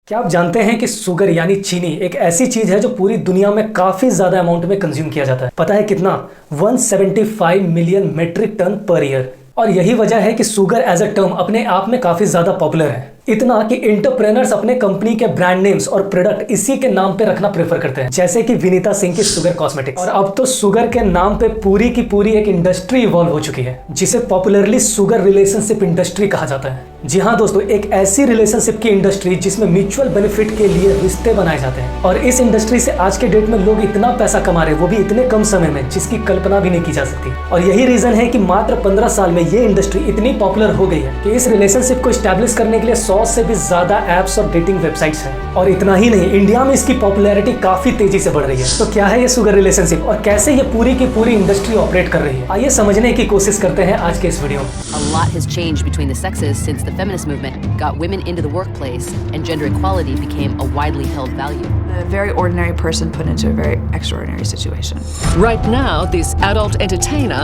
क्या आप जानते हैं कि शुगर यानी चीनी एक ऐसी चीज है जो पूरी दुनिया में काफी ज्यादा अमाउंट में कंज्यूम किया जाता है। पता है कितना? 175 million metric ton per year. और यही वजह है कि शुगर एज अ टर्म अपने आप में काफी ज्यादा पॉपुलर है, इतना कि एंटरप्रेन्योर्स अपने कंपनी के ब्रांड नेम्स और प्रोडक्ट इसी के नाम पे रखना प्रेफर करते हैं, जैसे कि विनीता सिंह की शुगर कॉस्मेटिक्स। और अब तो शुगर के नाम पे पूरी की पूरी एक इंडस्ट्री इवॉल्व हो चुकी है, जिसे पॉपुलरली शुगर रिलेशनशिप इंडस्ट्री कहा जाता है। जी हाँ दोस्तों, एक ऐसी रिलेशनशिप की इंडस्ट्री जिसमें म्यूचुअल बेनिफिट के लिए रिश्ते बनाए जाते हैं। और इस इंडस्ट्री से आज के डेट में लोग इतना पैसा कमा रहे हैं, वो भी इतने कम समय में, जिसकी कल्पना भी नहीं की जा सकती। और यही रीजन है कि मात्र 15 साल में ये इंडस्ट्री इतनी पॉपुलर हो गई है कि इस रिलेशनशिप को स्टैब्लिश करने के लिए 100 से भी ज्यादा ऐप्स और डेटिंग वेबसाइट्स हैं। और इतना ही नहीं, इंडिया में इसकी पॉपुलैरिटी काफी तेजी से बढ़ रही है। तो क्या है ये शुगर रिलेशनशिप और कैसे ये पूरी की पूरी इंडस्ट्री ऑपरेट कर रही है, आइए समझने की कोशिश करते हैं आज के इस वीडियो में। A lot has changed between the sexes since the feminist movement got women into the workplace and gender equality became a widely held value. A very ordinary person put into a very extraordinary situation. Right now, this adult entertainer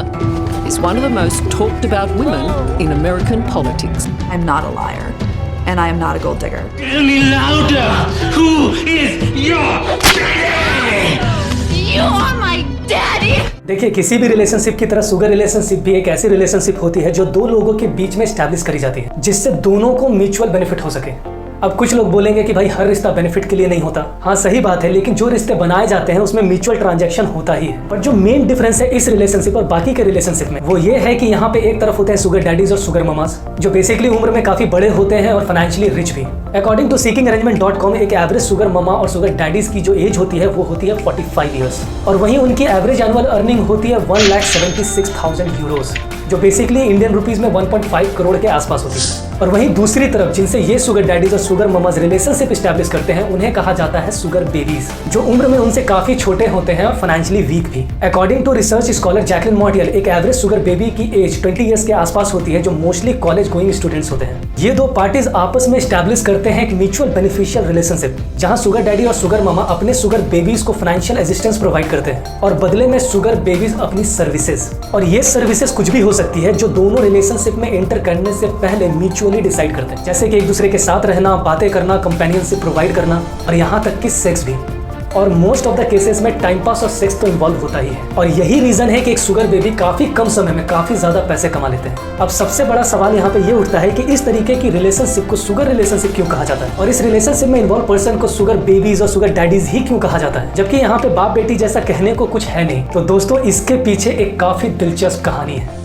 is one of the most talked about women in American politics. I'm not a liar, and I am not a gold digger. Tell me louder! Who is your daddy? You are my daddy! देखिए, किसी भी relationship की तरह sugar relationship भी एक ऐसी relationship होती है जो दो लोगों के बीच में स्टैब्लिश करी जाती है, जिससे दोनों को म्यूचुअल बेनिफिट हो सके। अब कुछ लोग बोलेंगे कि भाई हर रिश्ता बेनिफिट के लिए नहीं होता। हाँ, सही बात है, लेकिन जो रिश्ते बनाए जाते हैं उसमें म्यूचुअल ट्रांजैक्शन होता ही है। पर जो मेन डिफरेंस है इस रिलेशनशिप और बाकी के रिलेशनशिप में, वो ये है कि यहाँ पे एक तरफ होते हैं शुगर डैडीज और शुगर ममास, जो बेसिकली उम्र में काफी बड़े होते हैं और फाइनेंशियली रिच भी। अकॉर्डिंग टू seekingarrangement.com एक एवरेज शुगर ममा और शुगर डैडीज की जो एज होती है वो होती है 45 ईयर्स, और वहीं उनकी एवरेज एनुअल अर्निंग होती है 1,76,000 यूरोस, जो बेसिकली इंडियन रुपीज में 1.5 करोड़ के आसपास होती है। और वहीं दूसरी तरफ जिनसे ये शुगर डैडीज और शुगर ममाज रिलेशनशिप स्टैब्लिश करते हैं, उन्हें कहा जाता है शुगर बेबीज, जो उम्र में उनसे काफी छोटे होते हैं और फाइनेंशियली वीक भी। According to research scholar Jacqueline Modial, एक एवरेज शुगर बेबी की एज 20 ईयर्स के आसपास होती है, जो मोस्टली कॉलेज गोइंग स्टूडेंट्स होते हैं। ये दो पार्टीज आपस में स्टैब्लिश करते हैं एक म्यूचुअल बेनिफिशियल रिलेशनशिप, जहां शुगर डैडी और शुगर मामा अपने शुगर बेबीज को फाइनेंशियल असिस्टेंस प्रोवाइड करते हैं और बदले में शुगर बेबीज अपनी सर्विसेज। और ये सर्विसेज कुछ भी हो सकती है जो दोनों रिलेशनशिप में एंटर करने से पहले म्यूचुअली डिसाइड करते हैं, जैसे कि एक दूसरे के साथ रहना, बातें करना, कंपेनियनशिप प्रोवाइड करना, और यहाँ तक कि सेक्स भी। और मोस्ट ऑफ द केसेस में टाइम पास और सेक्स तो इन्वॉल्व होता ही है। और यही रीजन है कि एक शुगर बेबी काफी कम समय में काफी ज्यादा पैसे कमा लेते हैं। अब सबसे बड़ा सवाल यहाँ पे ये उठता है कि इस तरीके की रिलेशनशिप को शुगर रिलेशनशिप क्यों कहा जाता है, और इस रिलेशनशिप में इन्वॉल्व पर्सन को शुगर बेबीज और शुगर डैडीज ही क्यों कहा जाता है, जबकि यहाँ पे बाप बेटी जैसा कहने को कुछ है नहीं। तो दोस्तों, इसके पीछे एक काफी दिलचस्प कहानी है।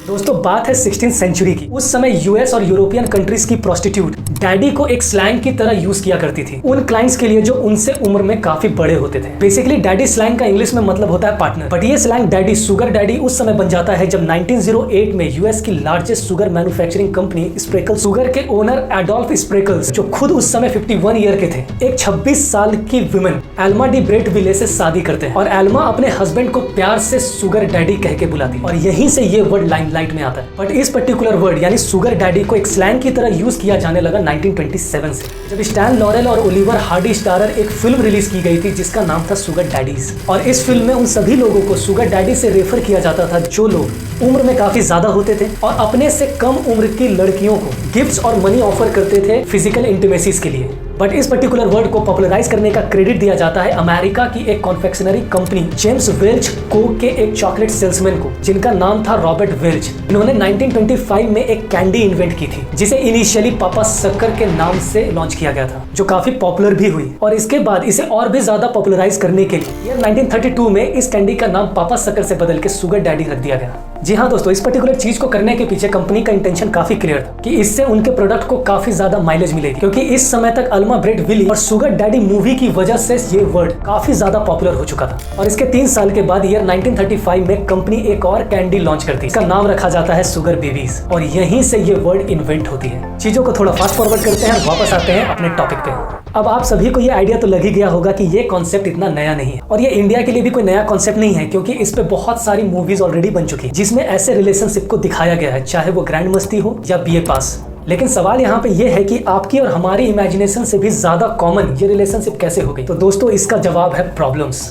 दोस्तों, बात है 16th सेंचुरी की। उस समय यूएस और यूरोपियन कंट्रीज की प्रोस्टिट्यूट डैडी को एक स्लैंग की तरह यूज किया करती थी उन क्लाइंट्स के लिए जो उनसे उम्र में काफी बड़े होते थे। बेसिकली डैडी स्लैंग का इंग्लिश में मतलब होता है पार्टनर, बट ये स्लैंग डैडी, शुगर डैडी उस समय बन जाता है जब 1908 में यूएस की largest sugar manufacturing company Spreckels sugar के ओनर एडोल्फ स्प्रेकल्स, जो खुद उस समय 51 ईयर के थे, एक 26 साल की वुमेन एल्मा डी ब्रेट विले से शादी करते हैं। और एल्मा अपने हस्बैंड को प्यार से शुगर डैडी कह के बुलाती, और यहीं से ये वर्ड लाइमलाइट में आता है। बट इस पर्टिकुलर वर्ड यानी शुगर डैडी को एक स्लैंग की तरह यूज किया जाने लगा 1927 से, जब स्टैन लॉरेल और ओलिवर हार्डी स्टारर एक फिल्म रिलीज की गई थी जिसका नाम था शुगर डैडीज। और इस फिल्म में उन सभी लोगों को शुगर डैडी से रेफर किया जाता था जो लोग उम्र में काफी ज्यादा होते थे और अपने से कम उम्र की लड़कियों को गिफ्ट्स और मनी ऑफर करते थे फिजिकल इंटीमेसीज के लिए। बट इस पर्टिकुलर वर्ड को पॉपुलराइज करने का क्रेडिट दिया जाता है अमेरिका की एक confectionery company James Welch Coke के एक चॉकलेट सेल्समैन को, जिनका नाम था रॉबर्ट वेल्च। इन्होंने 1925 में एक कैंडी इन्वेंट की थी जिसे इनिशियली पापा शक्कर के नाम से लॉन्च किया गया था, जो काफी पॉपुलर भी हुई। और इसके बाद इसे और भी ज्यादा पॉपुलराइज करने के लिए 1932 में इस कैंडी का नाम पापा शक्कर से बदल के शुगर डैडी रख दिया गया। जी हाँ दोस्तों, इस पर्टिकुलर चीज को करने के पीछे कंपनी का इंटेंशन काफी क्लियर था कि इससे उनके प्रोडक्ट को काफी ज्यादा माइलेज मिलेगी, क्योंकि इस समय तक अल्मा ब्रेट विली और शुगर डैडी मूवी की वजह से ये वर्ड काफी ज्यादा पॉपुलर हो चुका था। और इसके 3 साल के बाद ईयर 1935 में कंपनी एक और कैंडी लॉन्च करती है, इसका नाम रखा जाता है शुगर बेबीज, और यहीं से ये वर्ड इन्वेंट होती है। चीजों को थोड़ा फास्ट फॉरवर्ड करते हैं और वापस आते हैं अपने टॉपिक पे। अब आप सभी को ये आइडिया तो लग ही गया होगा कि ये कॉन्सेप्ट इतना नया नहीं है, और ये इंडिया के लिए भी कोई नया कॉन्सेप्ट नहीं है, क्योंकि इस पे बहुत सारी मूवीज ऑलरेडी बन चुकी है जिसमें ऐसे रिलेशनशिप को दिखाया गया है, चाहे वो ग्रैंड मस्ती हो या बीए पास। लेकिन सवाल यहाँ पे ये है कि आपकी और हमारी इमेजिनेशन से भी ज्यादा कॉमन ये रिलेशनशिप कैसे हो गई? तो दोस्तों, इसका जवाब है प्रॉब्लम्स।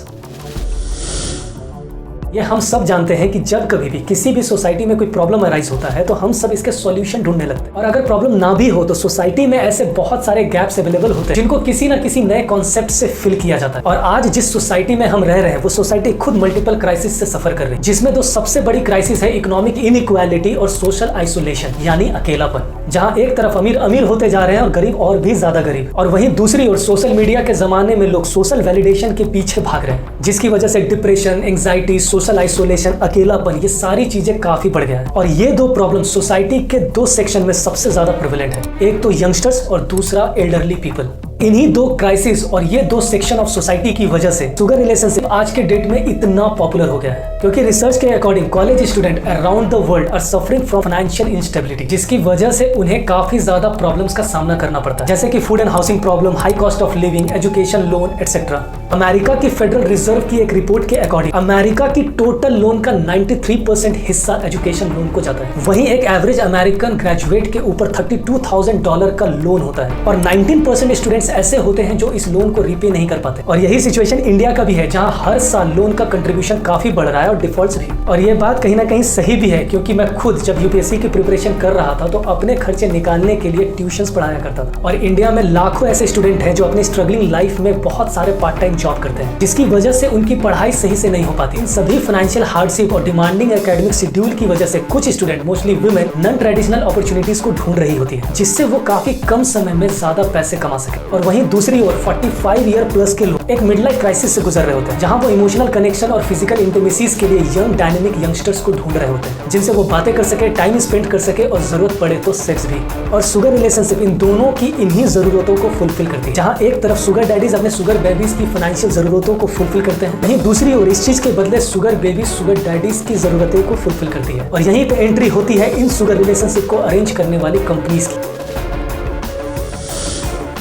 ये हम सब जानते हैं कि जब कभी भी किसी भी सोसाइटी में कोई प्रॉब्लम अराइज होता है तो हम सब इसके सॉल्यूशन ढूंढने लगते हैं। और अगर प्रॉब्लम ना भी हो तो सोसाइटी में ऐसे बहुत सारे गैप्स अवेलेबल होते हैं जिनको किसी ना किसी नए कॉन्सेप्ट से फिल किया जाता है। और आज जिस सोसाइटी में हम रह रहे हैं वो सोसाइटी खुद मल्टीपल क्राइसिस से सफर कर रही है, जिसमें दो सबसे बड़ी क्राइसिस है इकोनॉमिक इनइक्वालिटी और सोशल आइसोलेशन यानी अकेलापन। जहां एक तरफ अमीर अमीर होते जा रहे हैं और गरीब और भी ज्यादा गरीब, और वहीं दूसरी ओर सोशल मीडिया के जमाने में लोग सोशल वैलिडेशन के पीछे भाग रहे हैं, जिसकी वजह से डिप्रेशन, एंग्जाइटी, सोशल आइसोलेशन, अकेलापन, ये सारी चीजें काफी बढ़ गया है। और ये दो प्रॉब्लम सोसाइटी के दो सेक्शन में सबसे ज्यादा प्रेवलेंट है, एक तो यंगस्टर्स और दूसरा एल्डरली पीपल। इन्हीं दो क्राइसिस और ये दो सेक्शन ऑफ सोसाइटी की वजह से शुगर रिलेशनशिप आज के डेट में इतना पॉपुलर हो गया है, क्योंकि रिसर्च के according college student around the world are suffering from financial instability, जिसकी वजह से उन्हें काफी ज्यादा प्रॉब्लम्स का सामना करना पड़ता है, जैसे कि food and housing problem, high cost of living, education loan etcetera. America की फेडरल रिजर्व की एक रिपोर्ट के अकॉर्डिंग अमेरिका की टोटल लोन का 93% हिस्सा एजुकेशन लोन को जाता है। वहीं एक एवरेज अमेरिकन ग्रेजुएट के ऊपर $32,000 का लोन होता है और 19% स्टूडेंट्स ऐसे होते हैं जो इस लोन को रीपे नहीं कर पाते। और यही सिचुएशन इंडिया का भी है, जहां हर साल लोन का कंट्रीब्यूशन काफी बढ़ रहा है और डिफॉल्ट्स भी। और ये बात कहीं ना कहीं सही भी है, क्योंकि मैं खुद जब यूपीएससी की प्रिपरेशन कर रहा था तो अपने खर्चे निकालने के लिए ट्यूशंस पढ़ाया करता था। और इंडिया में लाखों ऐसे स्टूडेंट हैं जो अपनी स्ट्रगलिंग लाइफ में बहुत सारे पार्ट टाइम जॉब करते हैं, जिसकी वजह से उनकी पढ़ाई सही से नहीं हो पाती। इन सभी फाइनेंशियल हार्डशिप और डिमांडिंग एकेडमिक शेड्यूल की वजह से कुछ student, mostly women, non traditional opportunities को ढूंढ रही होती है, जिससे वो काफी कम समय में ज्यादा पैसे कमा सके। और वहीं दूसरी ओर 45 ईयर प्लस के लोग एक मिड लाइफ क्राइसिस से गुजर रहे होते हैं, जहां वो इमोशनल कनेक्शन और फिजिकल इंटीमेसीज के लिए यंग डायनेमिक यंगस्टर्स को ढूंढ रहे होते हैं, जिनसे वो बातें कर सके, टाइम स्पेंड कर सके और जरूरत पड़े तो सेक्स भी। और शुगर रिलेशनशिप इन दोनों की इन्हीं जरूरतों को फुलफिल करती है, जहां एक तरफ शुगर डैडीज अपने शुगर बेबीज की फाइनेंशियल जरूरतों को फुलफिल करते हैं, वहीं दूसरी ओर इस चीज के बदले शुगर बेबी शुगर डैडीज की जरूरतों को फुलफिल करती है। और यहीं पे एंट्री होती है इन शुगर रिलेशनशिप को अरेंज करने वाली कंपनीज की।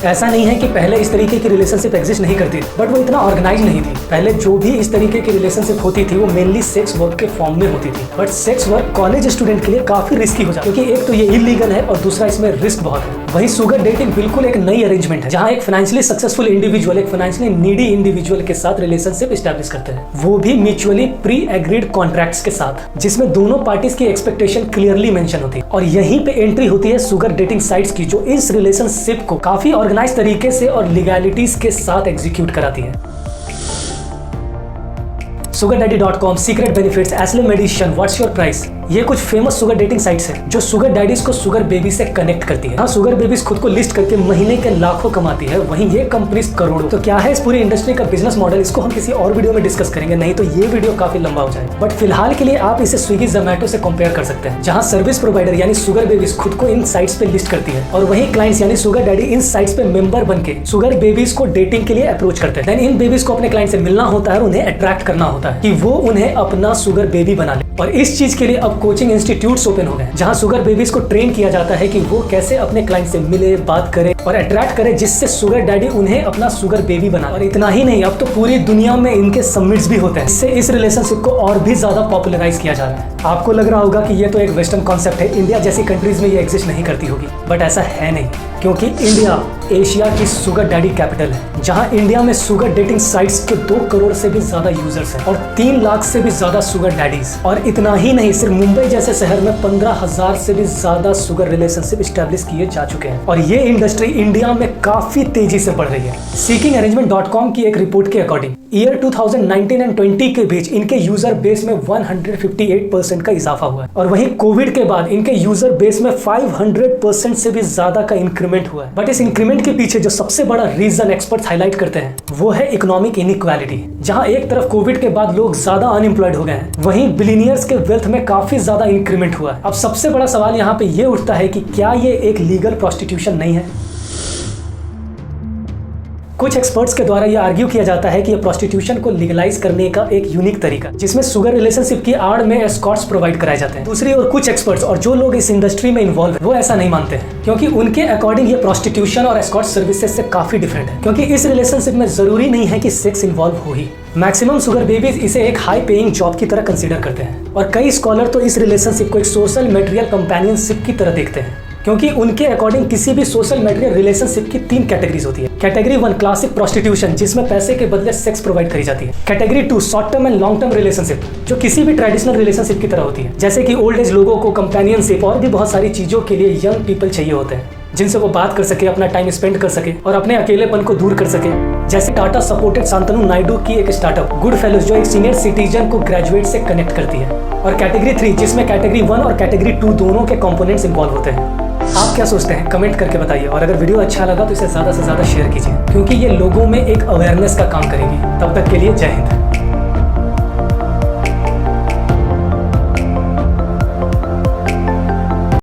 ऐसा नहीं है कि पहले इस तरीके की रिलेशनशिप एग्जिस्ट नहीं करती, बट वो इतना ऑर्गेनाइज नहीं थी। पहले जो भी इस तरीके की रिलेशनशिप होती थी वो मेनली सेक्स वर्क के फॉर्म में होती थी। But sex work college student के लिए काफी रिस्की हो जाता है, क्योंकि एक तो ये इलीगल है और दूसरा इसमें रिस्क बहुत है। वहीं शुगर डेटिंग बिल्कुल एक नई अरेंजमेंट है, जहां एक फाइनेंशियली सक्सेसफुल इंडिविजुअल एक फाइनेंशियली नीडी इंडिविजुअल के साथ रिलेशनशिप एस्टैब्लिश करते हैं, वो भी म्यूचुअली प्री एग्रीड कॉन्ट्रैक्ट्स के साथ, जिसमें दोनों पार्टीज की एक्सपेक्टेशन क्लियरली मेंशन होती है। और यहीं पे एंट्री होती है शुगर डेटिंग साइट्स की, जो इस रिलेशनशिप को काफी ऑर्गेनाइज तरीके से और लीगैलिटीज के साथ एग्जीक्यूट कराती है। SugarDaddy.com, secret benefits, Astley medicine, what's your price, ये कुछ फेमस शुगर डेटिंग साइट्स हैं जो शुगर डैडीज को शुगर बेबी से कनेक्ट करती है। हाँ, शुगर बेबीज खुद को लिस्ट करके महीने के लाखों कमाती है, वहीं ये कंपनीज करोड़ों। तो क्या है इस पूरी इंडस्ट्री का बिजनेस मॉडल, इसको हम किसी और वीडियो में डिस्कस करेंगे, नहीं तो ये वीडियो काफी लंबा हो जाएगा। बट फिलहाल के लिए आप इसे स्विगी, जोमैटो से कंपेयर कर सकते हैं, जहां सर्विस प्रोवाइडर यानी शुगर बेबीज खुद को इन साइट्स पे लिस्ट करती है और वहीं क्लाइंट्स यानी शुगर डैडी इन साइट्स पे मेंबर बनके शुगर बेबीज को डेटिंग के लिए अप्रोच करते हैं। देन इन बेबीज को अपने क्लाइंट से मिलना होता है और उन्हें अट्रैक्ट करना होता है कि वो उन्हें अपना शुगर बेबी बना ले। और इस चीज के लिए अब कोचिंग इंस्टीट्यूट्स ओपन हो गए, जहां शुगर बेबीज को ट्रेन किया जाता है कि वो कैसे अपने क्लाइंट से मिले, बात करे और अट्रैक्ट करे, जिससे शुगर डैडी उन्हें अपना शुगर बेबी बना। और इतना ही नहीं, अब तो पूरी दुनिया में इनके समिट्स भी होते हैं, इससे इस रिलेशनशिप को और भी ज्यादा पॉपुलराइज किया जा रहा है। आपको लग रहा होगा कि ये तो एक वेस्टर्न कॉन्सेप्ट है, इंडिया जैसी कंट्रीज में ये एग्जिस्ट नहीं करती होगी, बट ऐसा है नहीं, क्योंकि इंडिया एशिया की शुगर डैडी कैपिटल है, जहां इंडिया में शुगर डेटिंग साइट्स के 2 करोड़ से भी ज्यादा यूजर्स हैं और 3 लाख से भी ज्यादा शुगर डैडीज। और इतना ही नहीं, सिर्फ मुंबई जैसे शहर में 15,000 से भी ज्यादा शुगर रिलेशनशिप एस्टैब्लिश किए जा चुके हैं और ये इंडस्ट्री इंडिया में काफी तेजी से बढ़ रही है। Seekingarrangement.com की एक रिपोर्ट के अकॉर्डिंग ईयर 2019 एंड 20 के बीच इनके यूजर बेस में 158% का इजाफा हुआ है और वहीं कोविड के बाद इनके यूजर बेस में 500% से भी ज्यादा का इंक्रीमेंट हुआ है। बट इस इंक्रीमेंट के पीछे जो सबसे बड़ा रीजन एक्सपर्ट्स हाईलाइट करते हैं वो है इकोनॉमिक इनइक्वालिटी, जहां एक तरफ कोविड के बाद लोग ज्यादा अनएम्प्लॉयड हो गए हैं, वहीं बिलियनियर्स के वेल्थ में काफी ज्यादा इंक्रीमेंट हुआ है। अब सबसे बड़ा सवाल यहाँ पे ये उठता है कि क्या ये एक लीगल प्रोस्टिट्यूशन नहीं है? कुछ एक्सपर्ट्स के द्वारा यह आर्ग्यू किया जाता है कि यह प्रोस्टिट्यूशन को लीगलाइज करने का एक यूनिक तरीका, जिसमें शुगर रिलेशनशिप की आड़ में एस्कॉर्ट्स प्रोवाइड कराए जाते हैं। दूसरी ओर कुछ एक्सपर्ट्स और जो लोग इस इंडस्ट्री में इन्वॉल्व हैं वो ऐसा नहीं मानते हैं, क्योंकि उनके अकॉर्डिंग ये प्रोस्टिट्यूशन और एस्कॉर्ट सर्विसेज से काफी डिफरेंट है, क्योंकि इस रिलेशनशिप में जरूरी नहीं है कि सेक्स इन्वॉल्व हो ही। मैक्सिमम शुगर बेबीज इसे एक हाई पेइंग जॉब की तरह कंसीडर करते हैं और कई स्कॉलर तो इस रिलेशनशिप को एक सोशल मटेरियल कंपेनियनशिप की तरह देखते हैं। क्योंकि उनके अकॉर्डिंग किसी भी सोशल मेटेरियल रिलेशनशिप की 3 कैटेगरीज होती है। कैटेगरी 1 क्लासिक प्रोस्टिट्यूशन, जिसमें पैसे के बदले सेक्स प्रोवाइड करी जाती है। Category 2 short term and long term relationship, जो किसी भी ट्रेडिशनल रिलेशनशिप की तरह होती है, जैसे कि ओल्ड एज लोगों को कंपेनियनशिप और भी बहुत सारी चीजों के लिए यंग पीपल चाहिए होते हैं, जिनसे वो बात कर सके, अपना टाइम स्पेंड कर सके और अपने अकेलेपन को दूर कर सके। जैसे टाटा सपोर्टेड शांतनु नायडू की एक स्टार्टअप गुड फेलोज, जो एक सीनियर सिटीजन को ग्रेजुएट से कनेक्ट करती है। और कैटेगरी 3, जिसमें कैटेगरी 1 और कैटेगरी 2 दोनों के कंपोनेंट्स इंवॉल्व होते हैं। आप क्या सोचते हैं? कमेंट करके बताइए। और अगर वीडियो अच्छा लगा तो इसे ज़्यादा से ज़्यादा शेयर कीजिए, क्योंकि ये लोगों में एक अवेयरनेस का काम करेगी। तब तक के लिए जय हिंद।